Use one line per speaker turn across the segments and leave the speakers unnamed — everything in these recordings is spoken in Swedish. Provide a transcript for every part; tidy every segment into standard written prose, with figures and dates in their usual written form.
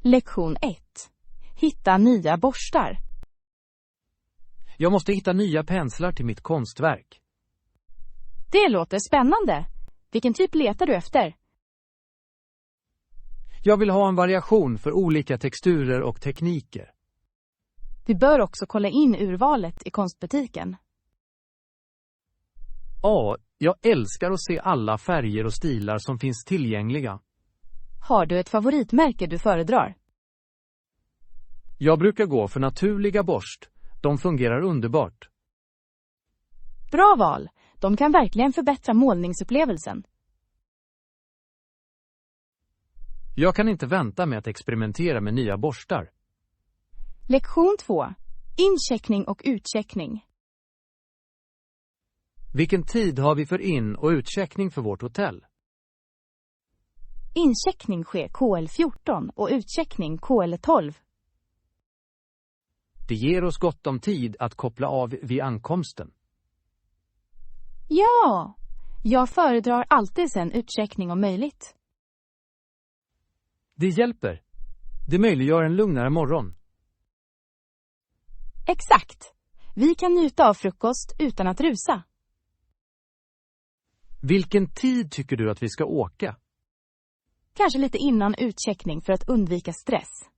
Lektion 1. Hitta nya borstar.
Jag måste hitta nya penslar till mitt konstverk.
Det låter spännande. Vilken typ letar du efter?
Jag vill ha en variation för olika texturer och tekniker.
Du bör också kolla in urvalet i konstbutiken.
Ja, jag älskar att se alla färger och stilar som finns tillgängliga.
Har du ett favoritmärke du föredrar?
Jag brukar gå för naturliga borst. De fungerar underbart.
Bra val. De kan verkligen förbättra målningsupplevelsen.
Jag kan inte vänta med att experimentera med nya borstar.
Lektion 2. Incheckning och utcheckning.
Vilken tid har vi för in- och utcheckning för vårt hotell?
Incheckning sker KL14 och utcheckning KL12.
Det ger oss gott om tid att koppla av vid ankomsten.
Ja, jag föredrar alltid sen utcheckning om möjligt.
Det hjälper. Det möjliggör en lugnare morgon.
Exakt. Vi kan njuta av frukost utan att rusa.
Vilken tid tycker du att vi ska åka?
Kanske lite innan utcheckning för att undvika stress.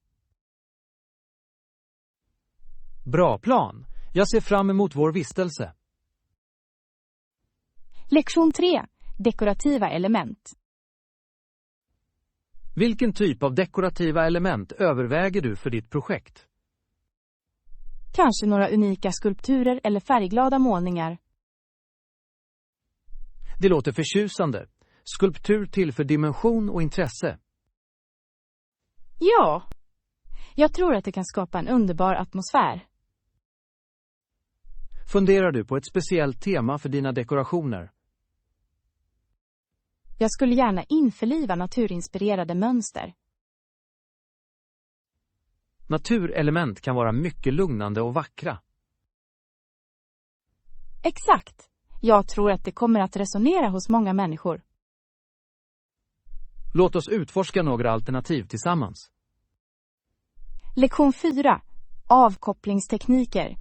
Bra plan. Jag ser fram emot vår vistelse.
Lektion 3. Dekorativa element.
Vilken typ av dekorativa element överväger du för ditt projekt?
Kanske några unika skulpturer eller färgglada målningar.
Det låter förtjusande. Skulptur tillför dimension och intresse.
Ja, jag tror att det kan skapa en underbar atmosfär.
Funderar du på ett speciellt tema för dina dekorationer?
Jag skulle gärna införliva naturinspirerade mönster.
Naturelement kan vara mycket lugnande och vackra.
Exakt. Jag tror att det kommer att resonera hos många människor.
Låt oss utforska några alternativ tillsammans.
Lektion 4. Avkopplingstekniker.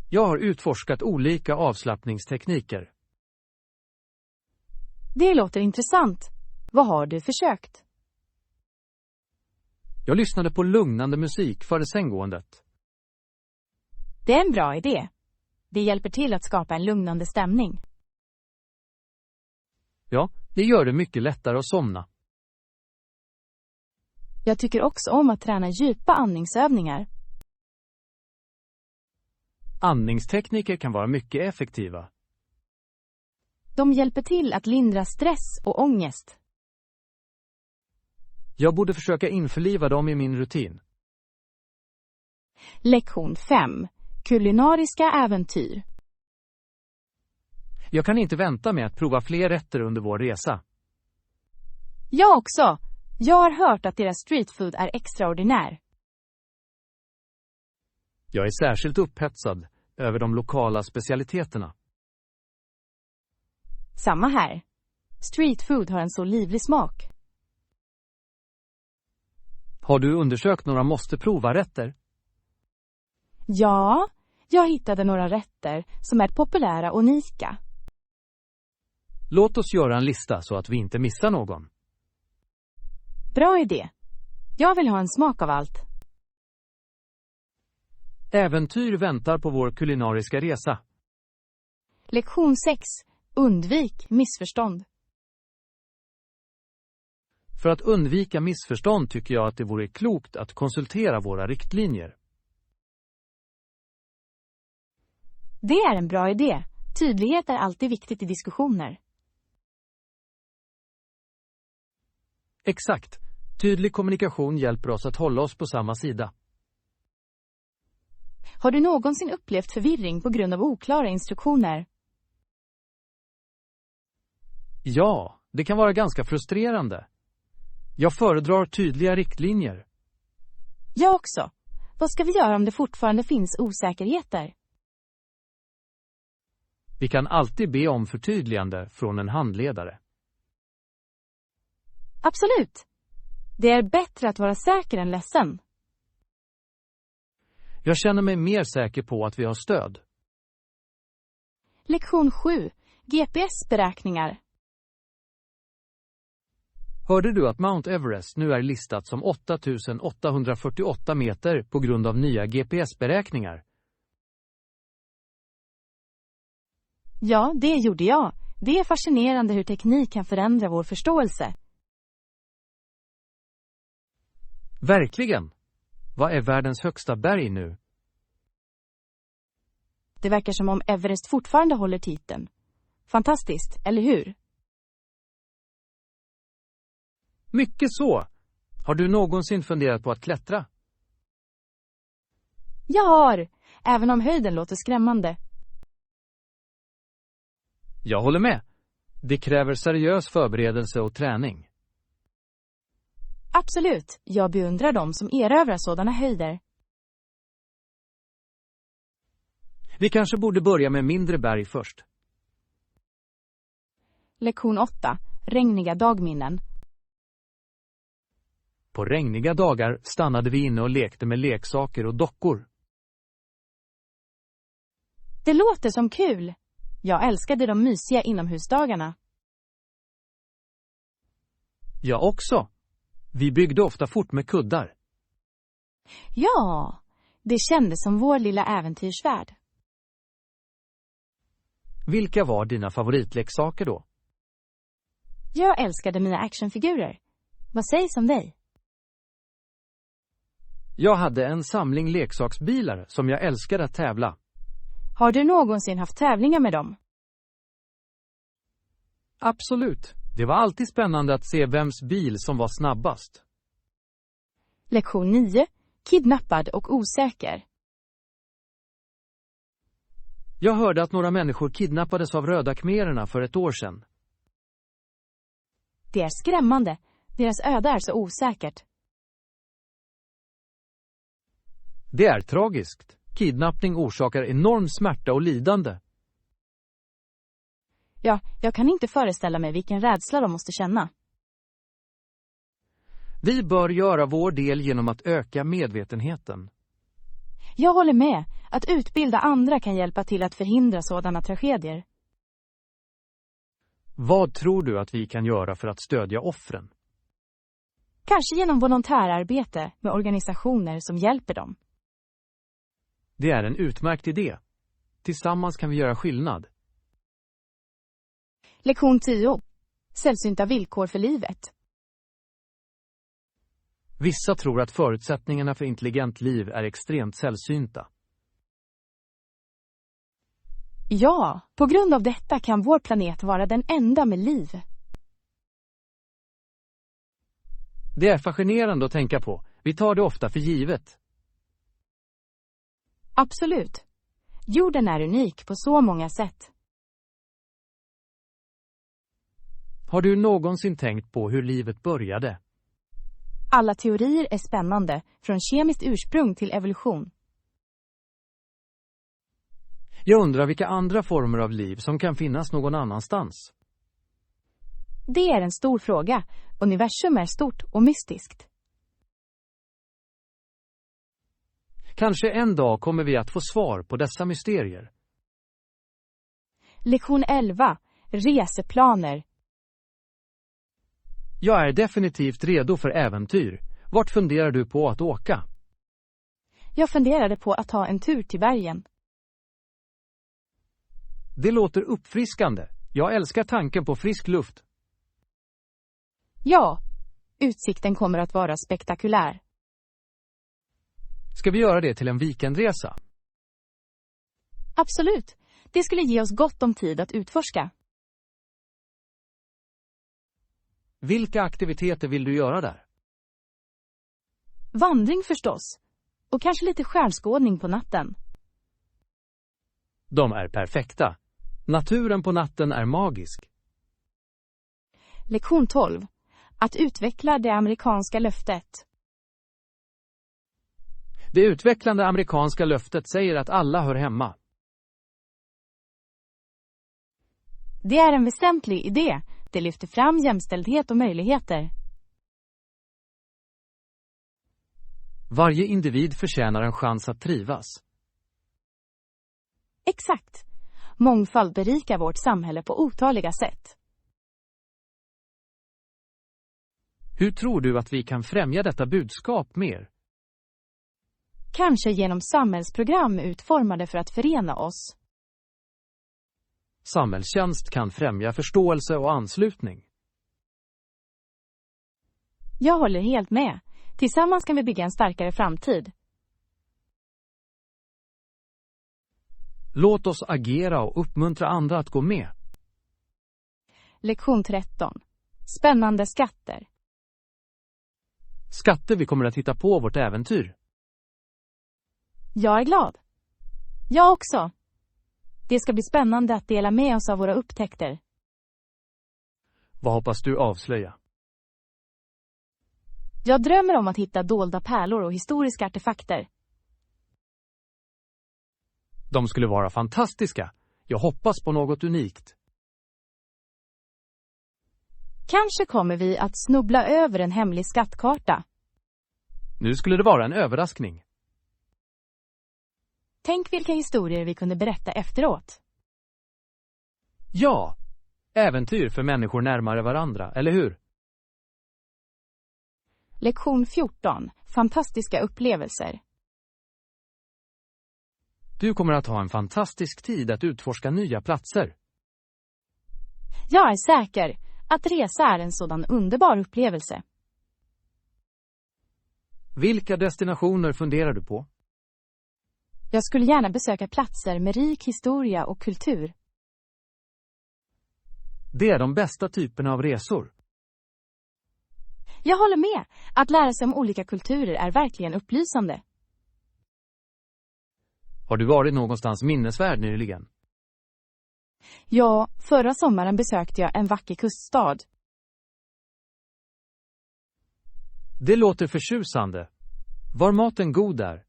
Jag har utforskat olika avslappningstekniker.
Det låter intressant. Vad har du försökt?
Jag lyssnade på lugnande musik före sänggåendet.
Det är en bra idé. Det hjälper till att skapa en lugnande stämning.
Ja, det gör det mycket lättare att somna.
Jag tycker också om att träna djupa andningsövningar.
Andningstekniker kan vara mycket effektiva.
De hjälper till att lindra stress och ångest.
Jag borde försöka införliva dem i min rutin.
Lektion 5. Kulinariska äventyr.
Jag kan inte vänta med att prova fler rätter under vår resa.
Jag också. Jag har hört att deras streetfood är extraordinär.
Jag är särskilt upphetsad över de lokala specialiteterna.
Samma här. Streetfood har en så livlig smak.
Har du undersökt några måste-prova-rätter?
Ja, jag hittade några rätter som är populära och unika.
Låt oss göra en lista så att vi inte missar någon.
Bra idé. Jag vill ha en smak av allt.
Äventyr väntar på vår kulinariska resa.
Lektion 6. Undvik missförstånd.
För att undvika missförstånd tycker jag att det vore klokt att konsultera våra riktlinjer.
Det är en bra idé. Tydlighet är alltid viktigt i diskussioner.
Exakt. Tydlig kommunikation hjälper oss att hålla oss på samma sida.
Har du någonsin upplevt förvirring på grund av oklara instruktioner?
Ja, det kan vara ganska frustrerande. Jag föredrar tydliga riktlinjer.
Jag också. Vad ska vi göra om det fortfarande finns osäkerheter?
Vi kan alltid be om förtydligande från en handledare.
Absolut. Det är bättre att vara säker än ledsen.
Jag känner mig mer säker på att vi har stöd.
Lektion 7. GPS-beräkningar.
Hörde du att Mount Everest nu är listat som 8848 meter på grund av nya GPS-beräkningar?
Ja, det gjorde jag. Det är fascinerande hur teknik kan förändra vår förståelse.
Verkligen! Vad är världens högsta berg nu?
Det verkar som om Everest fortfarande håller titeln. Fantastiskt, eller hur?
Mycket så! Har du någonsin funderat på att klättra?
Jag har, även om höjden låter skrämmande.
Jag håller med. Det kräver seriös förberedelse och träning.
Absolut, jag beundrar dem som erövrar sådana höjder.
Vi kanske borde börja med mindre berg först.
Lektion 8. Regniga dagminnen.
På regniga dagar stannade vi inne och lekte med leksaker och dockor.
Det låter som kul. Jag älskade de mysiga inomhusdagarna.
Jag också. Vi byggde ofta fort med kuddar.
Ja, det kändes som vår lilla äventyrsvärld.
Vilka var dina favoritleksaker då?
Jag älskade mina actionfigurer. Vad sägs om dig?
Jag hade en samling leksaksbilar som jag älskade att tävla.
Har du någonsin haft tävlingar med dem?
Absolut. Det var alltid spännande att se vems bil som var snabbast.
Lektion 9. Kidnappad och osäker.
Jag hörde att några människor kidnappades av röda khmererna för ett år sedan.
Det är skrämmande. Deras öde är så osäkert.
Det är tragiskt. Kidnappning orsakar enorm smärta och lidande.
Ja, jag kan inte föreställa mig vilken rädsla de måste känna.
Vi bör göra vår del genom att öka medvetenheten.
Jag håller med. Att utbilda andra kan hjälpa till att förhindra sådana tragedier.
Vad tror du att vi kan göra för att stödja offren?
Kanske genom volontärarbete med organisationer som hjälper dem.
Det är en utmärkt idé. Tillsammans kan vi göra skillnad.
Lektion 10. Sällsynta villkor för livet.
Vissa tror att förutsättningarna för intelligent liv är extremt sällsynta.
Ja, på grund av detta kan vår planet vara den enda med liv.
Det är fascinerande att tänka på. Vi tar det ofta för givet.
Absolut. Jorden är unik på så många sätt.
Har du någonsin tänkt på hur livet började?
Alla teorier är spännande, från kemiskt ursprung till evolution.
Jag undrar vilka andra former av liv som kan finnas någon annanstans.
Det är en stor fråga. Universum är stort och mystiskt.
Kanske en dag kommer vi att få svar på dessa mysterier.
Lektion 11. Reseplaner.
Jag är definitivt redo för äventyr. Vart funderar du på att åka?
Jag funderade på att ta en tur till bergen.
Det låter uppfriskande. Jag älskar tanken på frisk luft.
Ja, utsikten kommer att vara spektakulär.
Ska vi göra det till en weekendresa?
Absolut. Det skulle ge oss gott om tid att utforska.
Vilka aktiviteter vill du göra där?
Vandring förstås. Och kanske lite stjärnskådning på natten.
De är perfekta. Naturen på natten är magisk.
Lektion 12. Att utveckla det amerikanska löftet.
Det utvecklande amerikanska löftet säger att alla hör hemma.
Det är en väsentlig idé. Det lyfter fram jämställdhet och möjligheter.
Varje individ förtjänar en chans att trivas.
Exakt. Mångfald berikar vårt samhälle på otaliga sätt.
Hur tror du att vi kan främja detta budskap mer?
Kanske genom samhällsprogram utformade för att förena oss.
Samhällstjänst kan främja förståelse och anslutning.
Jag håller helt med. Tillsammans kan vi bygga en starkare framtid.
Låt oss agera och uppmuntra andra att gå med.
Lektion 13. Spännande skatter.
Skatter vi kommer att hitta på vårt äventyr.
Jag är glad. Jag också. Det ska bli spännande att dela med oss av våra upptäckter.
Vad hoppas du avslöja?
Jag drömmer om att hitta dolda pärlor och historiska artefakter.
De skulle vara fantastiska. Jag hoppas på något unikt.
Kanske kommer vi att snubbla över en hemlig skattkarta.
Nu skulle det vara en överraskning.
Tänk vilka historier vi kunde berätta efteråt.
Ja, äventyr för människor närmare varandra, eller hur?
Lektion 14. Fantastiska upplevelser.
Du kommer att ha en fantastisk tid att utforska nya platser.
Jag är säker att resa är en sådan underbar upplevelse.
Vilka destinationer funderar du på?
Jag skulle gärna besöka platser med rik historia och kultur.
Det är de bästa typerna av resor.
Jag håller med. Att lära sig om olika kulturer är verkligen upplysande.
Har du varit någonstans minnesvärd nyligen?
Ja, förra sommaren besökte jag en vacker kuststad.
Det låter förtjusande. Var maten god där?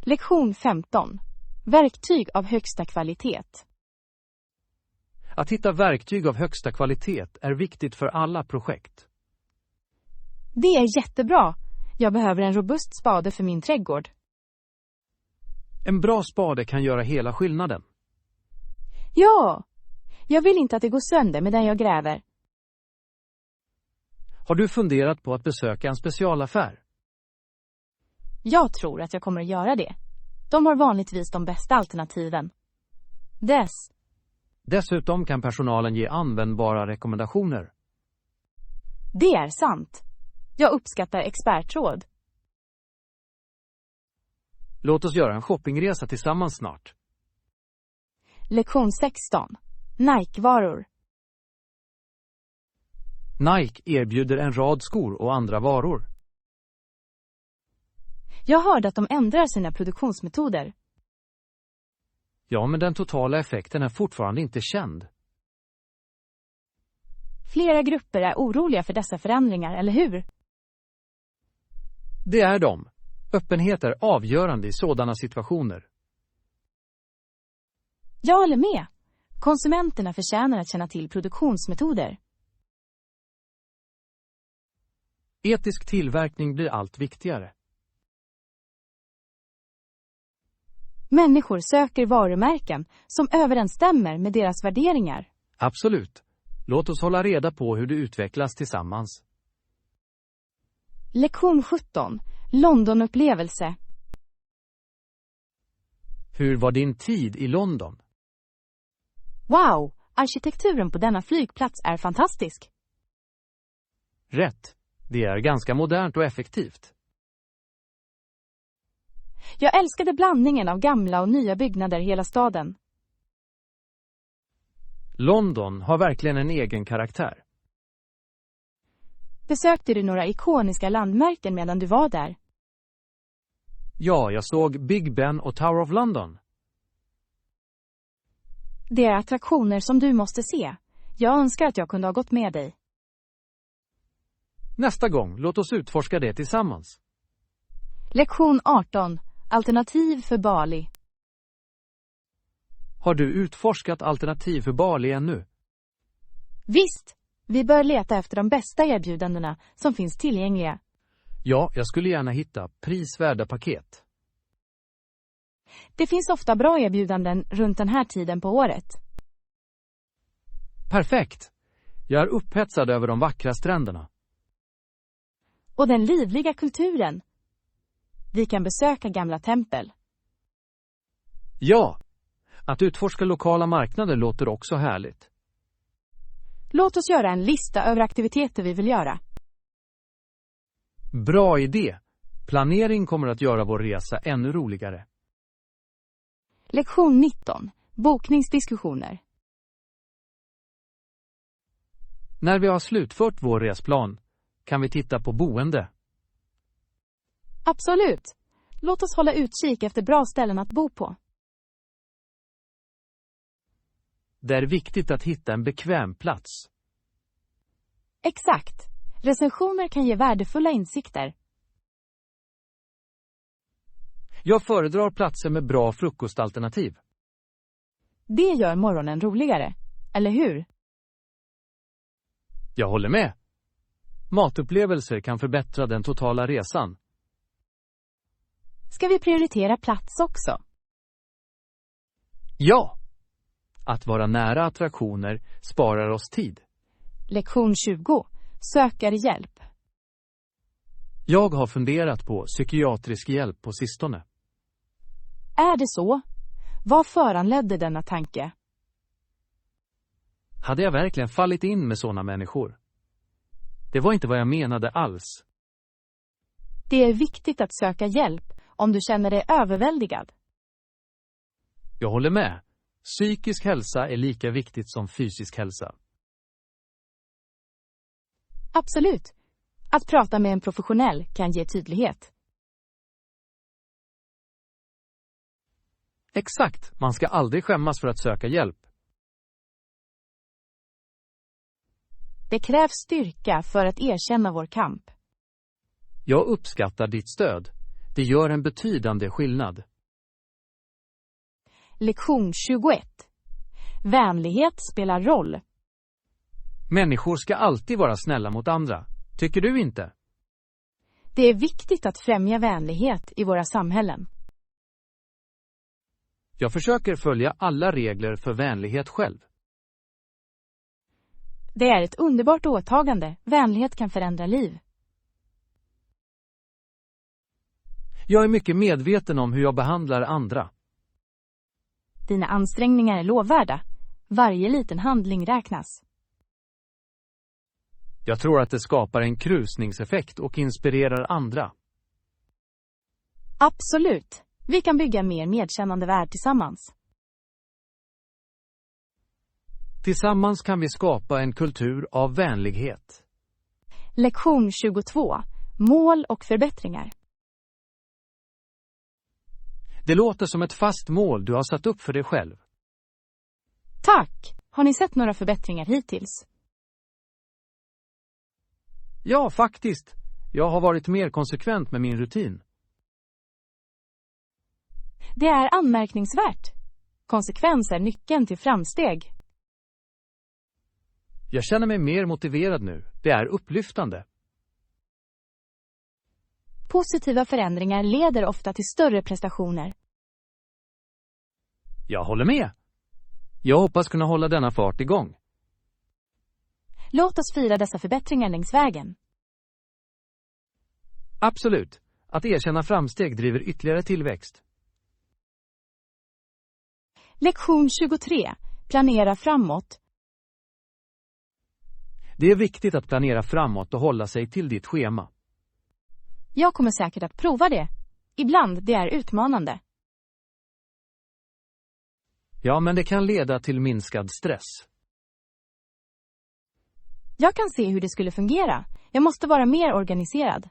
Lektion 15. Verktyg av högsta kvalitet.
Att hitta verktyg av högsta kvalitet är viktigt för alla projekt.
Det är jättebra. Jag behöver en robust spade för min trädgård.
En bra spade kan göra hela skillnaden.
Ja, jag vill inte att det går sönder medan jag gräver.
Har du funderat på att besöka en specialaffär?
Jag tror att jag kommer att göra det. De har vanligtvis de bästa alternativen.
Dessutom kan personalen ge användbara rekommendationer.
Det är sant. Jag uppskattar expertråd.
Låt oss göra en shoppingresa tillsammans snart.
Lektion 16. Nike-varor.
Nike erbjuder en rad skor och andra varor.
Jag hörde att de ändrar sina produktionsmetoder.
Ja, men den totala effekten är fortfarande inte känd.
Flera grupper är oroliga för dessa förändringar, eller hur?
Det är de. Öppenhet är avgörande i sådana situationer.
Jag håller med. Konsumenterna förtjänar att känna till produktionsmetoder.
Etisk tillverkning blir allt viktigare.
Människor söker varumärken som överensstämmer med deras värderingar.
Absolut. Låt oss hålla reda på hur det utvecklas tillsammans.
Lektion 17. Londonupplevelse.
Hur var din tid i London?
Wow, arkitekturen på denna flygplats är fantastisk.
Rätt. Det är ganska modernt och effektivt.
Jag älskade blandningen av gamla och nya byggnader i hela staden.
London har verkligen en egen karaktär.
Besökte du några ikoniska landmärken medan du var där?
Ja, jag såg Big Ben och Tower of London.
Det är attraktioner som du måste se. Jag önskar att jag kunde ha gått med dig.
Nästa gång, låt oss utforska det tillsammans.
Lektion 18. Alternativ för Bali.
Har du utforskat alternativ för Bali ännu?
Visst, vi bör leta efter de bästa erbjudandena som finns tillgängliga.
Ja, jag skulle gärna hitta prisvärda paket.
Det finns ofta bra erbjudanden runt den här tiden på året.
Perfekt! Jag är upphetsad över de vackra stränderna.
Och den livliga kulturen. Vi kan besöka gamla tempel.
Ja! Att utforska lokala marknader låter också härligt.
Låt oss göra en lista över aktiviteter vi vill göra.
Bra idé! Planering kommer att göra vår resa ännu roligare.
Lektion 19. Bokningsdiskussioner.
När vi har slutfört vår resplan kan vi titta på boende.
Absolut. Låt oss hålla utkik efter bra ställen att bo på.
Det är viktigt att hitta en bekväm plats.
Exakt. Recensioner kan ge värdefulla insikter.
Jag föredrar platser med bra frukostalternativ.
Det gör morgonen roligare, eller hur?
Jag håller med. Matupplevelser kan förbättra den totala resan.
Ska vi prioritera plats också?
Ja! Att vara nära attraktioner sparar oss tid.
Lektion 20. Söker hjälp.
Jag har funderat på psykiatrisk hjälp på sistone.
Är det så? Vad föranledde denna tanke?
Hade jag verkligen fallit in med sådana människor? Det var inte vad jag menade alls.
Det är viktigt att söka hjälp om du känner dig överväldigad.
Jag håller med. Psykisk hälsa är lika viktigt som fysisk hälsa.
Absolut. Att prata med en professionell kan ge tydlighet.
Exakt, man ska aldrig skämmas för att söka hjälp.
Det krävs styrka för att erkänna vår kamp.
Jag uppskattar ditt stöd. Det gör en betydande skillnad.
Lektion 21. Vänlighet spelar roll.
Människor ska alltid vara snälla mot andra. Tycker du inte?
Det är viktigt att främja vänlighet i våra samhällen.
Jag försöker följa alla regler för vänlighet själv.
Det är ett underbart åtagande. Vänlighet kan förändra liv.
Jag är mycket medveten om hur jag behandlar andra.
Dina ansträngningar är lovvärda. Varje liten handling räknas.
Jag tror att det skapar en krusningseffekt och inspirerar andra.
Absolut. Vi kan bygga en mer medkännande värld tillsammans.
Tillsammans kan vi skapa en kultur av vänlighet.
Lektion 22. Mål och förbättringar.
Det låter som ett fast mål du har satt upp för dig själv.
Tack! Har ni sett några förbättringar hittills?
Ja, faktiskt. Jag har varit mer konsekvent med min rutin.
Det är anmärkningsvärt. Konsekvens är nyckeln till framsteg.
Jag känner mig mer motiverad nu. Det är upplyftande.
Positiva förändringar leder ofta till större prestationer.
Jag håller med. Jag hoppas kunna hålla denna fart igång.
Låt oss fira dessa förbättringar längs vägen.
Absolut. Att erkänna framsteg driver ytterligare tillväxt.
Lektion 23. Planera framåt.
Det är viktigt att planera framåt och hålla sig till ditt schema.
Jag kommer säkert att prova det. Ibland det är utmanande.
Ja, men det kan leda till minskad stress.
Jag kan se hur det skulle fungera. Jag måste vara mer organiserad.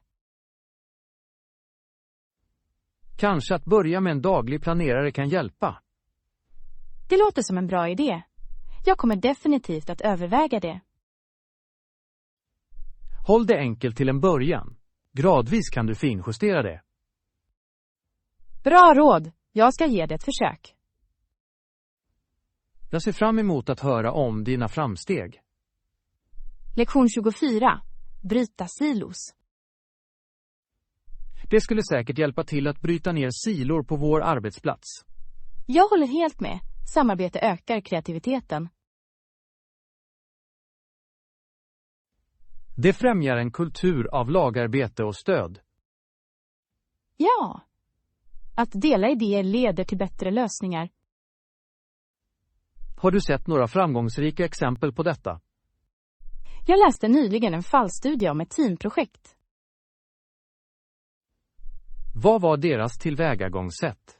Kanske att börja med en daglig planerare kan hjälpa.
Det låter som en bra idé. Jag kommer definitivt att överväga det.
Håll det enkelt till en början. Gradvis kan du finjustera det.
Bra råd. Jag ska ge det ett försök.
Jag ser fram emot att höra om dina framsteg.
Lektion 24. Bryta silos.
Det skulle säkert hjälpa till att bryta ner silor på vår arbetsplats.
Jag håller helt med. Samarbete ökar kreativiteten.
Det främjar en kultur av lagarbete och stöd.
Ja. Att dela idéer leder till bättre lösningar.
Har du sett några framgångsrika exempel på detta?
Jag läste nyligen en fallstudie om ett teamprojekt.
Vad var deras tillvägagångssätt?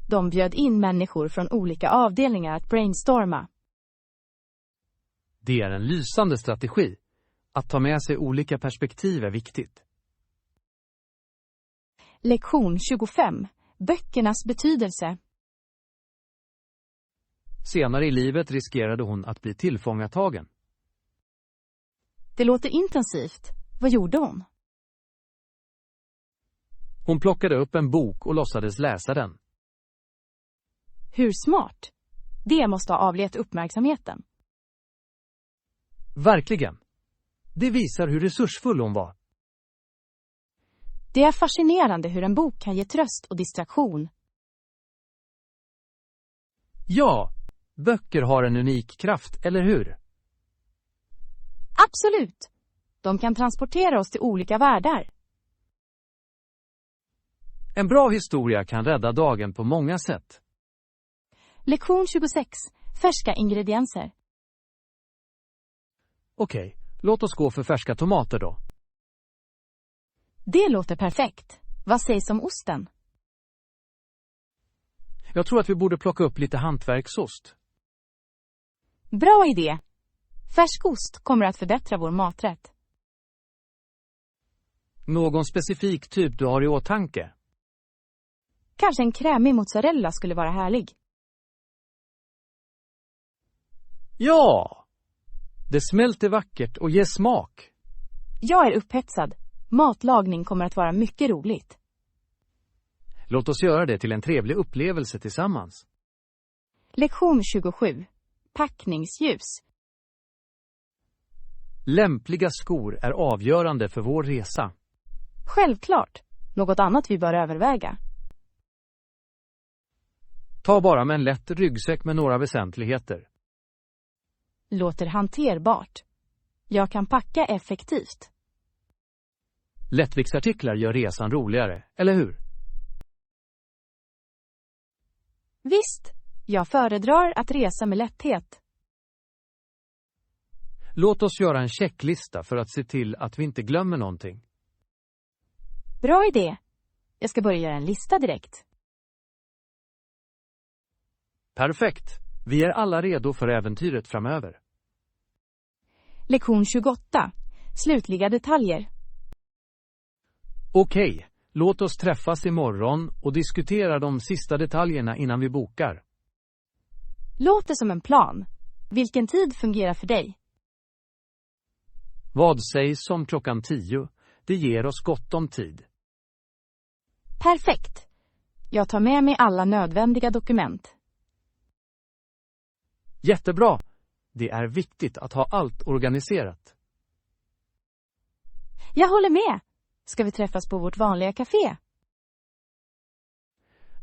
De bjöd in människor från olika avdelningar att brainstorma.
Det är en lysande strategi. Att ta med sig olika perspektiv är viktigt.
Lektion 25. Böckernas betydelse.
Senare i livet riskerade hon att bli tillfångatagen.
Det låter intensivt. Vad gjorde hon?
Hon plockade upp en bok och låtsades läsa den.
Hur smart? Det måste ha avlett uppmärksamheten.
Verkligen. Det visar hur resursfull hon var.
Det är fascinerande hur en bok kan ge tröst och distraktion.
Ja, böcker har en unik kraft, eller hur?
Absolut. De kan transportera oss till olika världar.
En bra historia kan rädda dagen på många sätt.
Lektion 26. Färska ingredienser.
Okej, låt oss gå för färska tomater då.
Det låter perfekt. Vad sägs om osten?
Jag tror att vi borde plocka upp lite hantverksost.
Bra idé. Färsk ost kommer att förbättra vår maträtt.
Någon specifik typ du har i åtanke?
Kanske en krämig mozzarella skulle vara härlig.
Ja! Det smälter vackert och ger smak.
Jag är upphetsad. Matlagning kommer att vara mycket roligt.
Låt oss göra det till en trevlig upplevelse tillsammans.
Lektion 27. Packningsljus.
Lämpliga skor är avgörande för vår resa.
Självklart. Något annat vi bör överväga.
Ta bara med en lätt ryggsäck med några väsentligheter.
Låter hanterbart. Jag kan packa effektivt.
Lättviktsartiklar gör resan roligare, eller hur?
Visst, jag föredrar att resa med lätthet.
Låt oss göra en checklista för att se till att vi inte glömmer någonting.
Bra idé. Jag ska börja göra en lista direkt.
Perfekt. Vi är alla redo för äventyret framöver.
Lektion 28. Slutliga detaljer.
Okej, låt oss träffas imorgon och diskutera de sista detaljerna innan vi bokar.
Låter som en plan. Vilken tid fungerar för dig?
Vad sägs om 10:00? Det ger oss gott om tid.
Perfekt. Jag tar med mig alla nödvändiga dokument.
Jättebra. Det är viktigt att ha allt organiserat.
Jag håller med. Ska vi träffas på vårt vanliga café?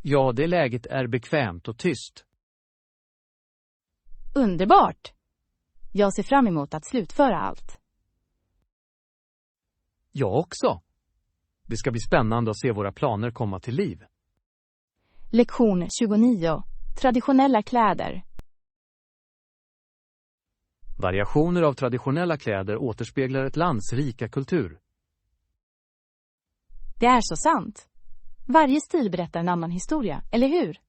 Ja, det läget är bekvämt och tyst.
Underbart. Jag ser fram emot att slutföra allt.
Jag också. Det ska bli spännande att se våra planer komma till liv.
Lektion 29. Traditionella kläder.
Variationer av traditionella kläder återspeglar ett lands rika kultur.
Det är så sant. Varje stil berättar en annan historia, eller hur?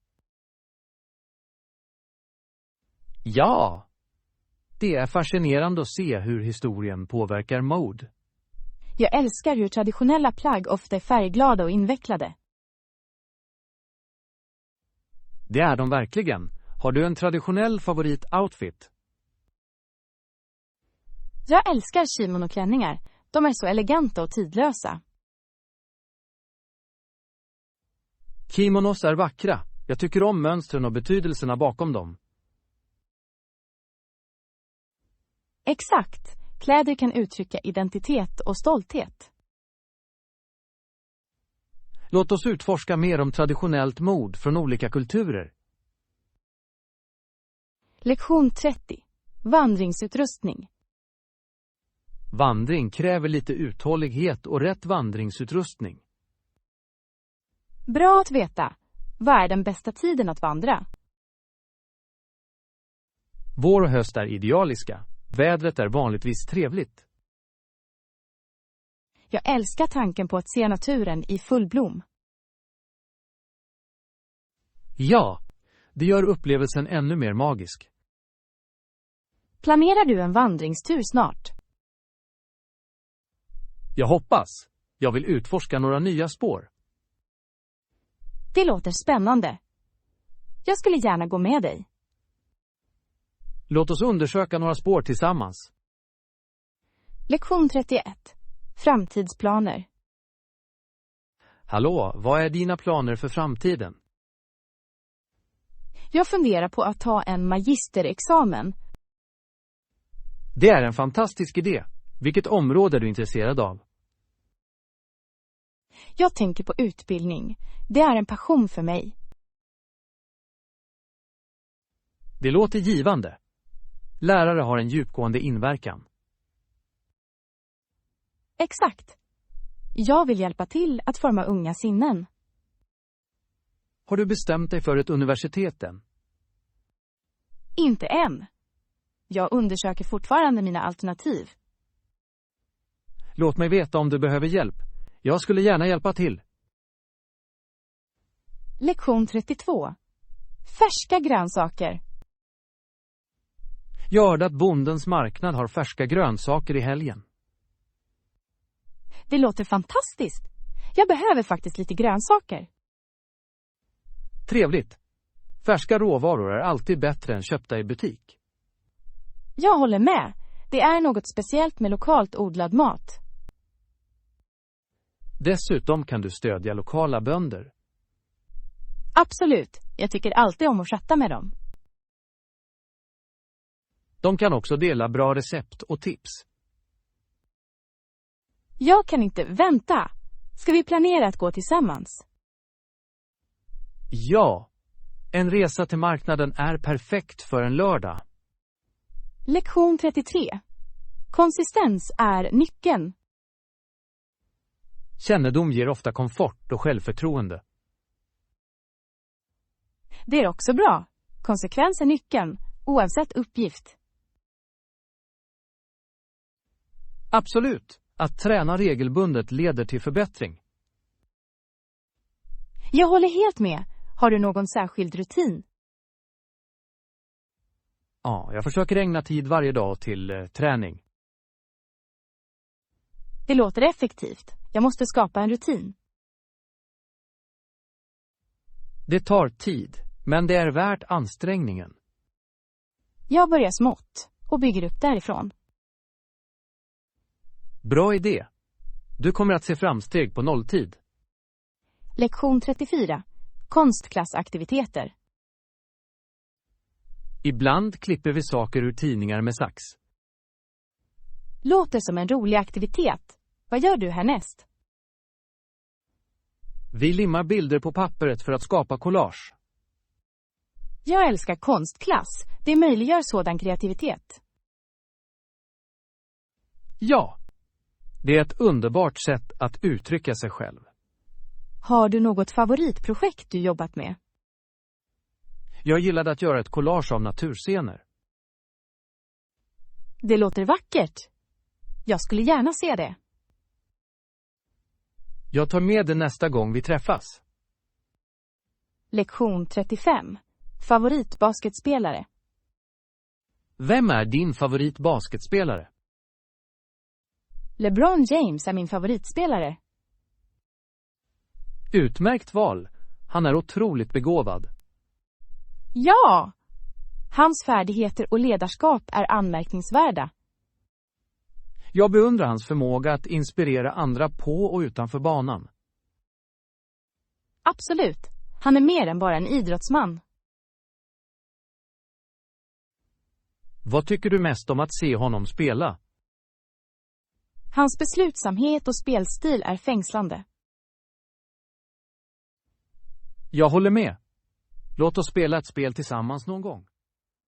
Ja! Det är fascinerande att se hur historien påverkar mode.
Jag älskar hur traditionella plagg ofta är färgglada och invecklade.
Det är de verkligen. Har du en traditionell favorit-outfit?
Jag älskar kimono-klänningar. De är så eleganta och tidlösa.
Kimonos är vackra. Jag tycker om mönstren och betydelserna bakom dem.
Exakt. Kläder kan uttrycka identitet och stolthet.
Låt oss utforska mer om traditionellt mod från olika kulturer.
Lektion 30. Vandringsutrustning.
Vandring kräver lite uthållighet och rätt vandringsutrustning.
Bra att veta. Vad är den bästa tiden att vandra?
Vår och höst är idealiska. Vädret är vanligtvis trevligt.
Jag älskar tanken på att se naturen i full blom.
Ja, det gör upplevelsen ännu mer magisk.
Planerar du en vandringstur snart?
Jag hoppas. Jag vill utforska några nya spår.
Det låter spännande. Jag skulle gärna gå med dig.
Låt oss undersöka några spår tillsammans.
Lektion 31. Framtidsplaner.
Hallå, vad är dina planer för framtiden?
Jag funderar på att ta en magisterexamen.
Det är en fantastisk idé. Vilket område är du intresserad av?
Jag tänker på utbildning. Det är en passion för mig.
Det låter givande. Lärare har en djupgående inverkan.
Exakt. Jag vill hjälpa till att forma unga sinnen.
Har du bestämt dig för ett universitet än?
Inte än. Jag undersöker fortfarande mina alternativ.
Låt mig veta om du behöver hjälp. Jag skulle gärna hjälpa till.
Lektion 32. Färska grönsaker.
Jag hörde att bondens marknad har färska grönsaker i helgen.
Det låter fantastiskt. Jag behöver faktiskt lite grönsaker.
Trevligt. Färska råvaror är alltid bättre än köpta i butik.
Jag håller med. Det är något speciellt med lokalt odlad mat.
Dessutom kan du stödja lokala bönder.
Absolut. Jag tycker alltid om att chatta med dem.
De kan också dela bra recept och tips.
Jag kan inte vänta. Ska vi planera att gå tillsammans?
Ja, en resa till marknaden är perfekt för en lördag.
Lektion 33. Konsistens är nyckeln.
Kännedom ger ofta komfort och självförtroende.
Det är också bra. Konsekvens är nyckeln, oavsett uppgift.
Absolut. Att träna regelbundet leder till förbättring.
Jag håller helt med. Har du någon särskild rutin?
Ja, jag försöker ägna tid varje dag till träning.
Det låter effektivt. Jag måste skapa en rutin.
Det tar tid, men det är värt ansträngningen.
Jag börjar smått och bygger upp därifrån.
Bra idé. Du kommer att se framsteg på nolltid.
Lektion 34. Konstklassaktiviteter.
Ibland klipper vi saker ur tidningar med sax.
Låter som en rolig aktivitet. Vad gör du härnäst?
Vi limmar bilder på pappret för att skapa collage.
Jag älskar konstklass. Det möjliggör sådan kreativitet.
Ja, det är ett underbart sätt att uttrycka sig själv.
Har du något favoritprojekt du jobbat med?
Jag gillade att göra ett collage av naturscener.
Det låter vackert. Jag skulle gärna se det.
Jag tar med det nästa gång vi träffas.
Lektion 35. Favoritbasketspelare.
Vem är din favoritbasketspelare?
LeBron James är min favoritspelare.
Utmärkt val. Han är otroligt begåvad.
Ja! Hans färdigheter och ledarskap är anmärkningsvärda.
Jag beundrar hans förmåga att inspirera andra på och utanför banan.
Absolut. Han är mer än bara en idrottsman.
Vad tycker du mest om att se honom spela?
Hans beslutsamhet och spelstil är fängslande.
Jag håller med. Låt oss spela ett spel tillsammans någon gång.